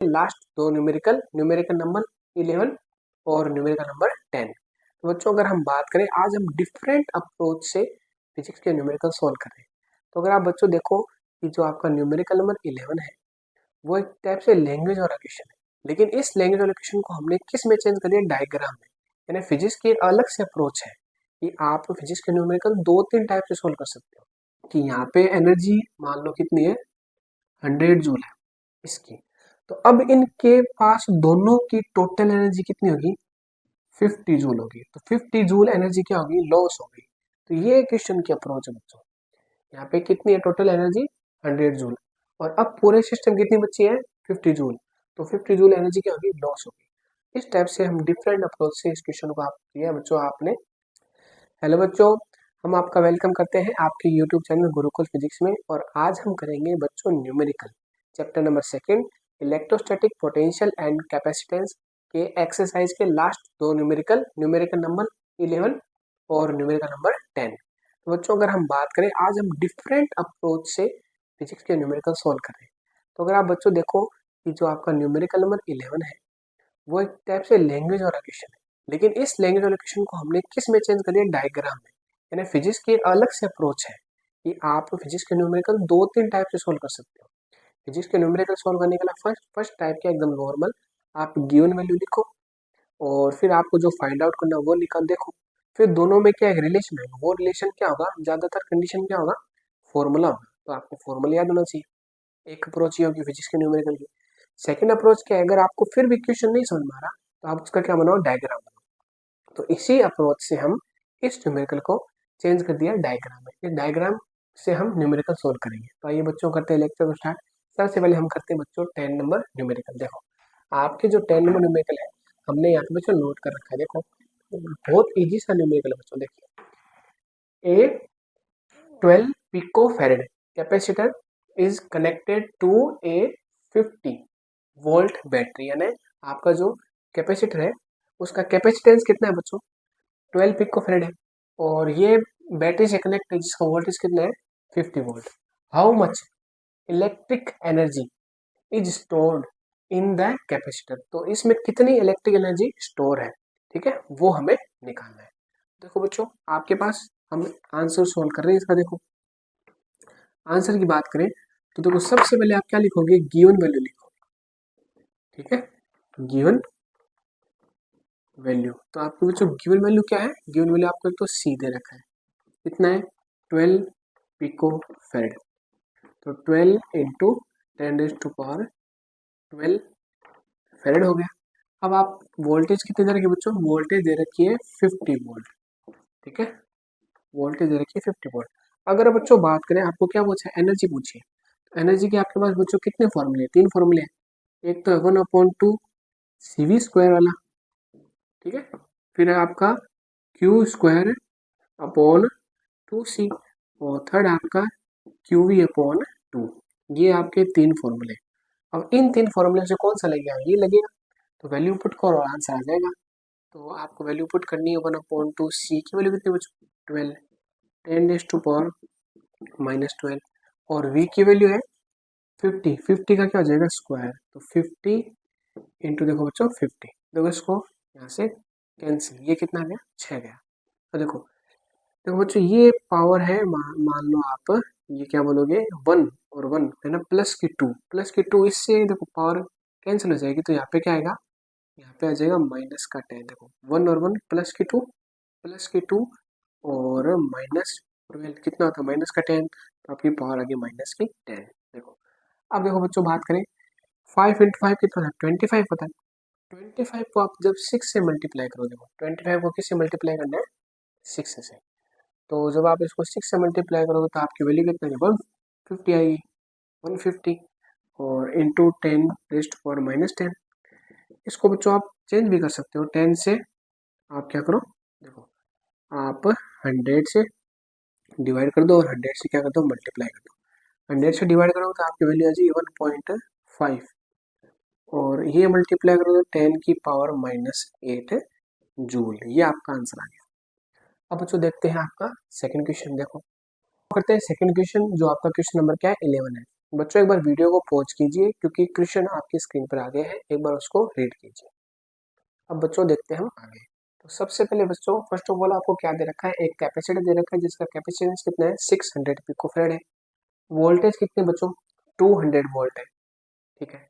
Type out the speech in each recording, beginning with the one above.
Last दो numerical numerical number 11 और numerical number 10। तो बच्चों अगर हम बात करें, आज हम डिफरेंट अप्रोच से फिजिक्स के न्यूमेरिकल सॉल्व कर रहे हैं। तो अगर आप बच्चों देखो कि जो आपका न्यूमेरिकल नंबर 11 है वो एक टाइप से लैंग्वेज और इक्वेशन है, लेकिन इस लैंग्वेज और इक्वेशन को हमने किस में चेंज कर दिया, डायग्राम में। यानी फिजिक्स की एक अलग से अप्रोच है कि आप फिजिक्स के न्यूमेरिकल दो तीन टाइप से सोल्व कर सकते हो। कि यहाँ पे एनर्जी मान लो कितनी है, 100 जूल है इसकी। तो अब इनके पास दोनों की टोटल एनर्जी कितनी होगी, 50 जूल होगी। तो 50 जूल एनर्जी क्या होगी, लॉस होगी। तो ये क्वेश्चन की अप्रोच है बच्चों। यहाँ पे कितनी है टोटल एनर्जी, 100 जूल। और अब पूरे सिस्टम कितनी बची है, 50 जूल। तो 50 जूल एनर्जी क्या होगी, लॉस होगी। इस टाइप से हम डिफरेंट अप्रोच से इस क्वेश्चन को आप किया बच्चों आपने। हेलो बच्चों, हम आपका वेलकम करते हैं आपके यूट्यूब चैनल गुरुकुल फिजिक्स में। और आज हम करेंगे बच्चों numerical chapter number 2 electrostatic potential and capacitance के एक्सरसाइज के लास्ट दो न्यूमेरिकल न्यूमेरिकल नंबर 11 और न्यूमेरिकल नंबर 10। तो बच्चों अगर हम बात करें, आज हम डिफरेंट अप्रोच से फिजिक्स के न्यूमेरिकल सॉल्व कर रहे हैं। तो अगर आप बच्चों देखो कि जो आपका न्यूमेरिकल नंबर 11 है वो एक टाइप से लैंग्वेज और इक्वेशन है, लेकिन इस लैंग्वेज और इक्वेशन को हमने किस में चेंज कर दिया, डायग्राम में। यानी फिजिक्स की एक अलग से अप्रोच है कि आप फिजिक्स के न्यूमेरिकल दो तीन टाइप से सोल्व कर सकते हो। फिजिक्स के न्यूमेरिकल सोल्व करने के लिए फर्स्ट टाइप क्या, एकदम नॉर्मल, आप गिवन वैल्यू लिखो और फिर आपको जो फाइंड आउट करना वो निकाल देखो। फिर दोनों में क्या एक रिलेशन है, वो रिलेशन क्या होगा, ज्यादातर कंडीशन क्या होगा, फॉर्मूला होगा। तो आपको फॉर्मूला याद होना चाहिए। एक अप्रोच ये होगी फिजिक्स के न्यूमेरिकल की। सेकंड अप्रोच क्या है, अगर आपको फिर भी क्वेश्चन नहीं समझ में आ रहा तो आप उसका क्या बनाओ, डायग्राम बनाओ। तो इसी अप्रोच से हम इस न्यूमेरिकल को चेंज कर दिया डायग्राम में। इस डायग्राम से हम न्यूमेरिकल सोल्व करेंगे। तो आइए बच्चों करते हैं लेक्चर को स्टार्ट। सबसे पहले हम करते हैं बच्चों 10 नंबर न्यूमेरिकल। देखो आपके जो 10 नंबर न्यूमेरिकल है हमने यहाँ पे बच्चों नोट कर रखा है। देखो बहुत इजी सा न्यूमेरिकल है बच्चों। देखिए, a 12 picofarad capacitor is connected to a 50 volt battery. यानी आपका जो कैपेसिटर है उसका कैपेसिटेंस कितना है बच्चों, 12 पिको फैरेड है। और ये बैटरी से कनेक्ट है जिसका वोल्टेज कितना है, 50 volt. How much electric energy is stored in the capacitor. तो इसमें कितनी इलेक्ट्रिक एनर्जी स्टोर है, ठीक है, वो हमें निकालना है। देखो बच्चों आपके पास हम आंसर सोल्व कर रहे हैं इसका। देखो आंसर की बात करें तो देखो सबसे पहले आप क्या लिखोगे, गिवन वैल्यू लिखोगे, ठीक है, गिवन वैल्यू। तो आपके बच्चों गिवन वैल्यू क्या है, गिवन वैल्यू आपको एक तो सी दे रखा है, कितना है, 12 पिको फेरेड। तो 12 इंटू 10⁻²² 12 फेरेड हो गया। अब आप वोल्टेज कितने दे रखी है बच्चों, वोल्टेज दे रखी है 50 वोल्ट, ठीक है, वोल्टेज दे रखी है 50 वोल्ट। अगर बच्चों बात करें आपको क्या पूछा है, एनर्जी पूछी है। एनर्जी के आपके पास बच्चों कितने फॉर्मूले, तीन फॉर्मूले हैं। एक तो 1/2 CV स्क्वायर वाला, ठीक है, फिर है आपका Q स्क्वायर अपॉन 2C, और थर्ड आपका QV/2। ये आपके तीन फॉर्मूले। अब इन तीन फॉर्मूले से कौन सा लगेगा, ये लगेगा। तो वैल्यू पुट करो और आंसर आ जाएगा। तो आपको वैल्यू पुट करनी है 1/2C की वैल्यू कितनी बच्चों, 12, 10⁻⁻12, और V की वैल्यू है 50, 50 का क्या हो जाएगा, स्क्वायर। तो 50 इंटू देखो बच्चों 50, देखो इसको यहाँ से कैंसिल, ये कितना गया, 6 गया। तो देखो देखो बच्चों ये पावर है, मान लो आप ये क्या बोलोगे, 1 और 1 है ना, प्लस की 2 इससे देखो पावर कैंसिल हो जाएगी। तो यहाँ पे क्या आएगा, यहाँ पे आ जाएगा -10। देखो 1 और 1 प्लस की 2 और -12 कितना होता है, -10। तो आपकी पावर आ गई -10। देखो अब देखो बच्चों बात करें, 5 इंटू 5 कितना है, 25 होता है। 25 को आप जब 6 से मल्टीप्लाई करोगे, 25 को किससे मल्टीप्लाई करना है, 6 से। तो जब आप इसको 6 से मल्टीप्लाई करोगे तो आपकी वैल्यू कितना है, 150 आएगी, 150 और इंटू 10⁻⁻10। इसको बच्चों आप चेंज भी कर सकते हो, 10 से आप क्या करो, देखो आप 100 से डिवाइड कर दो और 100 से क्या कर दो, मल्टीप्लाई कर दो। 100 से डिवाइड करोगे तो आपकी वैल्यू आ जाएगी 1.5, और ये मल्टीप्लाई करोगे 10 की पावर -8 जूल। ये आपका आंसर आ गया। अब बच्चों देखते हैं आपका सेकंड क्वेश्चन। देखो करते हैं सेकंड क्वेश्चन, जो आपका क्वेश्चन नंबर क्या है, 11 है। बच्चों एक बार वीडियो को पॉज कीजिए क्योंकि क्वेश्चन आपकी स्क्रीन पर आ गए हैं, एक बार उसको रीड कीजिए। अब बच्चों देखते हैं हम आगे। तो सबसे पहले बच्चों फर्स्ट ऑफ ऑल आपको क्या दे रखा है, एक कैपेसिटर दे रखा है जिसका कैपेसिटेंस कितना है 600 पिकोफैराड है। वोल्टेज कितने बच्चों 200 वोल्ट है, ठीक है।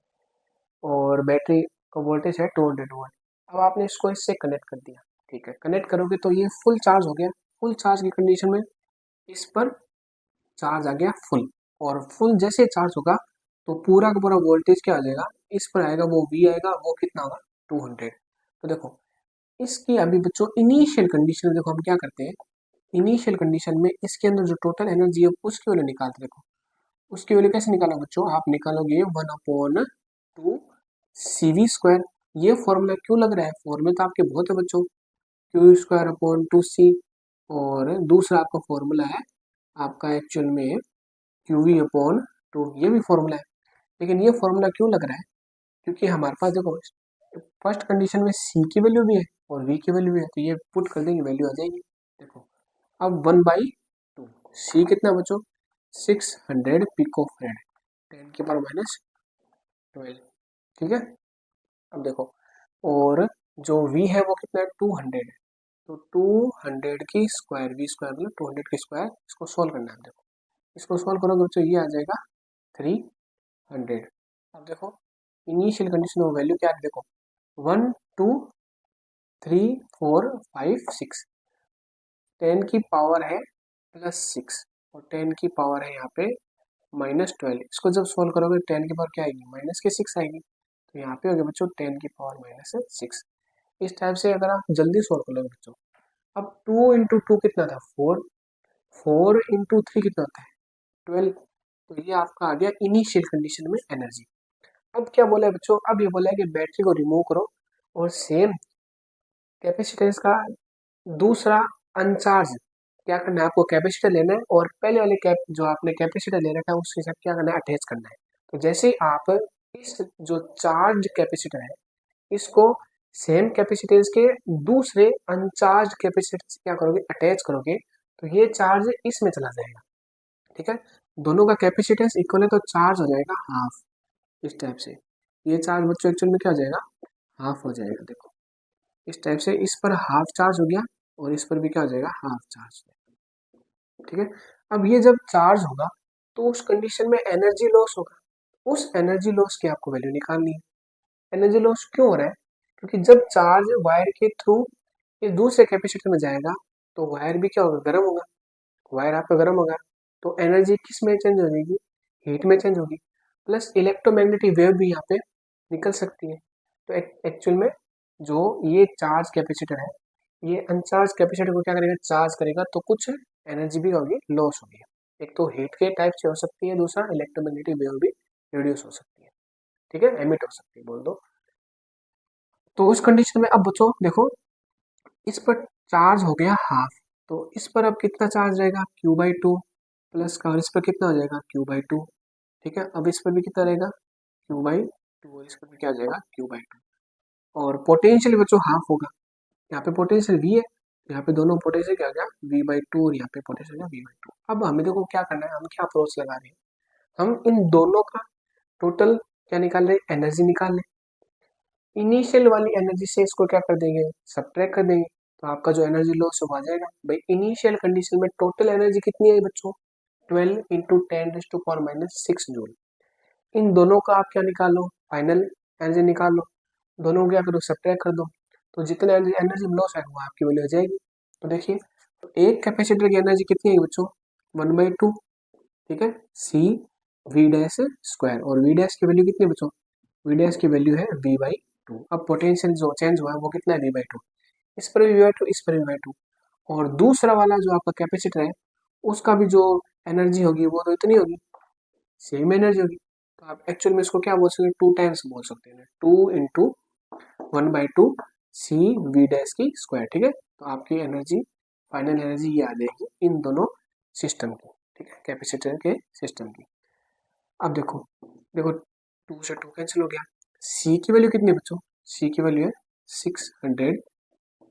और बैटरी का वोल्टेज है 200 वोल्ट। अब आपने इसको इससे कनेक्ट कर दिया, ठीक है। कनेक्ट करोगे तो ये फुल चार्ज हो गया। फुल चार्ज की कंडीशन में इस पर चार्ज आ गया फुल, और फुल जैसे चार्ज होगा तो पूरा का पूरा वोल्टेज क्या आ जाएगा, इस पर आएगा, वो वी आएगा, वो कितना होगा 200। तो देखो इसकी अभी बच्चों इनिशियल कंडीशन देखो हम क्या करते हैं, इनिशियल कंडीशन में इसके अंदर जो टोटल एनर्जी है उसकी वैल्यू निकालते। देखो उसकी वैल्यू कैसे निकालो बच्चों, आप निकालोगे 1/2 CV²। ये फॉर्मूला क्यों लग रहा है, फॉर्मूला तो आपके बहुत है बच्चों, Q² अपॉन 2C। और दूसरा आपका फॉर्मूला है आपका एक्चुअल में QV/2, ये भी फॉर्मूला है। लेकिन ये फॉर्मूला क्यों लग रहा है, क्योंकि हमारे पास देखो फर्स्ट कंडीशन में C की वैल्यू भी है और V की वैल्यू भी है, तो ये पुट कर देंगे वैल्यू आ जाएगी। देखो अब 1/2, C कितना बच्चों 600 पिकोफैराड, 10⁻⁻12, ठीक है। अब देखो और जो V है वो कितना है 200 है, तो 200 की स्क्वायर, V² मतलब 200 की स्क्वायर, इसको सोल्व करना है। देखो इसको सोल्व करोगे बच्चों ये आ जाएगा 300। अब देखो इनिशियल कंडीशन में वैल्यू क्या है, देखो 1 2 3 4 5 6, 10 की पावर है +6 और 10 की पावर है यहाँ पे -12। इसको जब सोल्व करोगे 10 की पावर क्या आएगी -6 आएगी, तो यहाँ पे हो गया बच्चों 10 की पावर -6। इस टाइप से अगर आप जल्दी सोल्व कर लोगे बच्चों। अब 2 × 2 कितना था 4, 4 × 3 कितना होता है 12। तो ये आपका आ गया इनिशियल कंडीशन में एनर्जी। अब क्या बोला है बच्चों, अब ये बोला है कि बैटरी को रिमूव करो और सेम कैपेसिटेंस का दूसरा अनचार्ज क्या करना है, आपको कैपेसिटर लेना है और पहले वाले कैप जो आपने कैपेसिटर ले रखा है उसके साथ क्या करना है अटैच करना है। तो जैसे ही आप इस जो चार्ज कैपेसिटर है इसको सेम कैपेसिटेंस के दूसरे अनचार्ज कैपेसिटर से क्या करोगे अटैच करोगे, तो ये चार्ज इसमें चला जाएगा, ठीक है। दोनों का कैपेसिटेंस इक्वल है तो चार्ज हो जाएगा हाफ। इस टाइप से ये चार्ज बच्चों एक्चुअल में क्या हो जाएगा हाफ हो जाएगा। देखो इस टाइप से इस पर हाफ चार्ज हो गया और इस पर भी क्या हो जाएगा हाफ चार्ज, ठीक है। अब ये जब चार्ज होगा तो उस कंडीशन में एनर्जी लॉस होगा, उस एनर्जी लॉस की आपको वैल्यू निकालनी है। एनर्जी लॉस क्यों हो रहा है, क्योंकि जब चार्ज वायर के थ्रू इस दूसरे कैपेसिटर में जाएगा तो वायर भी क्या होगा गर्म होगा, वायर आपका गर्म होगा तो एनर्जी किस में चेंज हो जाएगी हीट में चेंज होगी, प्लस इलेक्ट्रोमैग्नेटिक वेव भी यहाँ पे निकल सकती है। तो एक्चुअल में जो ये चार्ज कैपेसिटर है ये अनचार्ज कैपेसिटर को क्या करेगा चार्ज करेगा, तो कुछ एनर्जी भी होगी लॉस होगी। एक तो हीट के टाइप से हो सकती है, दूसरा इलेक्ट्रोमैग्नेटिक वेव भी रिड्यूस हो सकती है, ठीक है, एमिट हो सकती है बोल दो। तो उस कंडीशन में अब बच्चों देखो इस पर चार्ज हो गया हाफ, तो इस पर अब कितना चार्ज रहेगा Q/2 प्लस का, और इस पर कितना हो जाएगा Q/2, ठीक है। अब इस पर भी कितना रहेगा Q/2 और इस पर भी क्या आ जाएगा Q/2। और पोटेंशियल बच्चों हाफ होगा, यहाँ पे पोटेंशियल V है, यहाँ पे दोनों पोटेंशियल क्या आ गया V/2 और यहाँ पे पोटेंशियल V/2। अब हमें देखो क्या करना है, हम क्या अप्रोच लगा रहे हैं, हम इन दोनों का टोटल क्या निकाल रहे हैं एनर्जी निकाल रहे हैं। इनिशियल वाली एनर्जी से इसको क्या कर देंगे सब्ट्रैक्ट कर देंगे, तो आपका जो एनर्जी लॉस हो जाएगा भाई। इनिशियल कंडीशन में टोटल एनर्जी कितनी आई बच्चों 12 × 10⁻⁻6 जूल। इन दोनों का आप क्या निकालो फाइनल एनर्जी निकाल लो, दोनों को क्या करो सब्ट्रैक्ट कर दो, तो जितने एनर्जी लॉस है वो आपकी वैल्यू आ जाएगी। तो देखिए तो एक कैपेसिटर की एनर्जी कितनी है बच्चों 1/2, ठीक है, CV²। और V डैश की वैल्यू कितनी है बच्चों, V डैश की वैल्यू है V/2। अब पोटेंशियल जो चेंज हुआ है वो कितना है V/2, इस पर भी V/2 इस पर भी V/2। और दूसरा वाला जो आपका कैपेसिटर है उसका भी जो एनर्जी होगी वो तो इतनी होगी, सेम एनर्जी होगी। तो आप एक्चुअल में इसको क्या बोल सकते हैं 2 टाइम्स बोल सकते हैं, 2 × 1/2 CV² ठीक है। तो आपकी एनर्जी फाइनल एनर्जी ये आ जाएगी इन दोनों सिस्टम की, ठीक है, कैपेसिटर के सिस्टम की। अब देखो देखो 2 से 2 कैंसिल हो गया। C की वैल्यू कितनी है बच्चों, C की वैल्यू है 600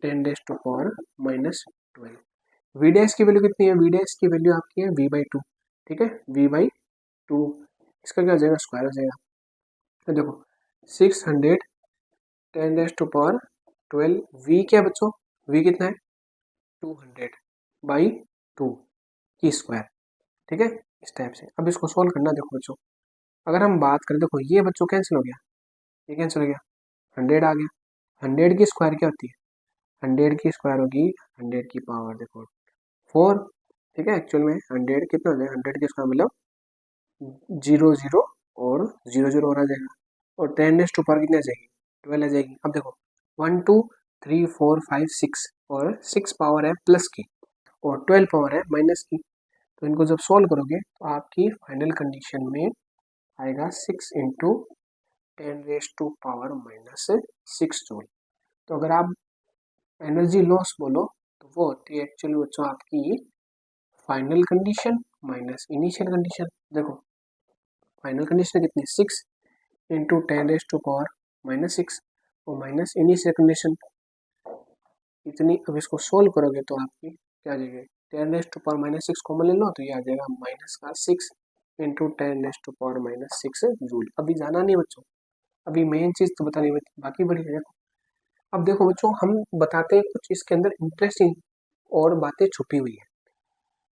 10⁻⁻12। V डैश की वैल्यू कितनी है, V डैश की वैल्यू आपकी है V/2, ठीक है, V/2। इसका क्या हो जाएगा, स्क्वायर हो जाएगा। तो देखो 600 10⁻12 v क्या बच्चों, v कितना है 200/2 की स्क्वायर। ठीक है, इस टाइप से अब इसको सोल्व करना। देखो बच्चों अगर हम बात करें, देखो ये बच्चों कैंसिल हो गया, ये कैंसिल हो गया, 100 आ गया। 100 की स्क्वायर क्या होती है, 100 की स्क्वायर होगी 100 की पावर देखो 4। ठीक है, एक्चुअल में 100 कितना हो जाएगा, 100 की स्क्वायर मतलब 0 0 और 0 0 और आ जाएगा, और 10 पावर कितनी आ जाएगी 12 आ जाएगी। अब देखो 1 2 3 4 5 6 और 6 पावर है प्लस की और 12 पावर है माइनस की। तो इनको जब सॉल्व करोगे तो आपकी फाइनल कंडीशन में आएगा 6 इंटू 10⁻⁻6 जूल। तो अगर आप एनर्जी लॉस बोलो तो वो होती है एक्चुअली बच्चों आपकी final condition minus initial condition. देखो फाइनल कंडीशन कितनी, 6 इंटू 10⁻⁻6 और माइनस इनिशियल कंडीशन इतनी। अब इसको सोल्व करोगे तो आपकी क्या आ जाएगी, 10⁻⁻6 कॉमन ले लो तो ये आ जाएगा माइनस का 6 इंटू 10⁻⁻6 जूल। अभी जाना नहीं बच्चों, अभी मेन चीज तो बतानी है, बाकी बड़ी है। अब देखो बच्चों हम बताते हैं कुछ इसके अंदर इंटरेस्टिंग और बातें छुपी हुई है।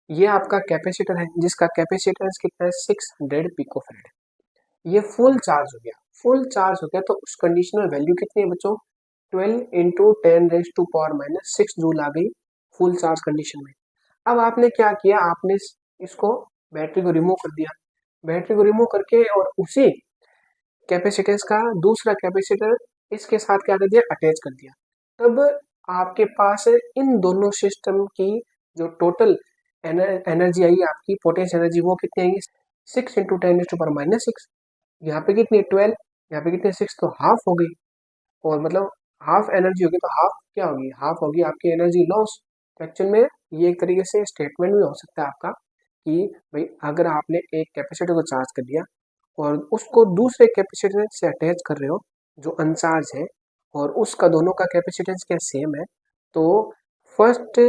ये आपका कैपेसिटर है जिसका कैपेसिटेंस कितना है 600 पिकोफैराड। ये फुल चार्ज हो गया, फुल चार्ज हो गया तो उस कंडीशनल वैल्यू कितनी है बच्चों, 12 इंटू 10⁻⁻6 जूल आ गई फुल चार्ज कंडीशन में। अब आपने क्या किया, आपने इसको बैटरी को रिमूव कर दिया, बैटरी को रिमूव करके और उसी कैपेसिटेंस का दूसरा कैपेसिटर इसके साथ क्या कर दिया, अटैच कर दिया। तब आपके पास इन दोनों सिस्टम की जो टोटल एनर्जी आई आपकी पोटेंशियल एनर्जी वो कितनी आएगी 6 इंटू 10⁻⁻6। यहाँ पे कितनी 12, यहाँ पे कितनी 6, तो हाफ हो गई। और मतलब हाफ एनर्जी होगी तो हाफ क्या होगी, हाफ होगी आपकी एनर्जी लॉस। एक्चुअल में ये एक तरीके से स्टेटमेंट भी हो सकता है आपका कि भाई अगर आपने एक कैपेसिटर को चार्ज कर दिया और उसको दूसरे कैपेसिटर से अटैच कर रहे हो जो अनचार्ज है और उसका दोनों का कैपेसिटेंस क्या सेम है, तो फर्स्ट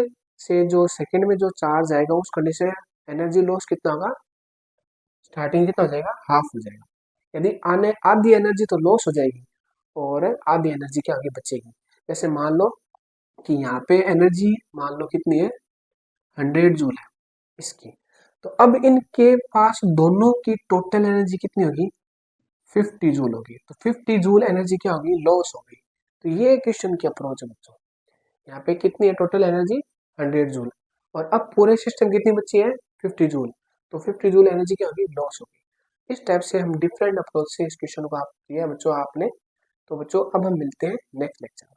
से जो सेकंड में जो चार्ज आएगा उस कंडीशन में एनर्जी लॉस कितना होगा, स्टार्टिंग कितना हो जाएगा, हाफ हो जाएगा। यदि आने आधी एनर्जी तो लॉस हो जाएगी और आधी एनर्जी क्या आगे बचेगी। जैसे मान लो कि यहाँ पे एनर्जी मान लो कितनी है 100 जूल है इसकी, तो अब इनके पास दोनों की टोटल एनर्जी कितनी होगी 50 जूल होगी। तो 50 जूल एनर्जी क्या होगी, लॉस होगी। तो ये क्वेश्चन की अप्रोच है बच्चों। यहाँ पे कितनी है टोटल एनर्जी 100 जूल और अब पूरे सिस्टम कितनी बची है 50 जूल। तो 50 जूल एनर्जी क्या होगी, लॉस होगी। इस टाइप से हम डिफरेंट अप्रोच से इस क्वेश्चन को आप किया बच्चों आपने। तो बच्चों अब हम मिलते हैं नेक्स्ट लेक्चर में।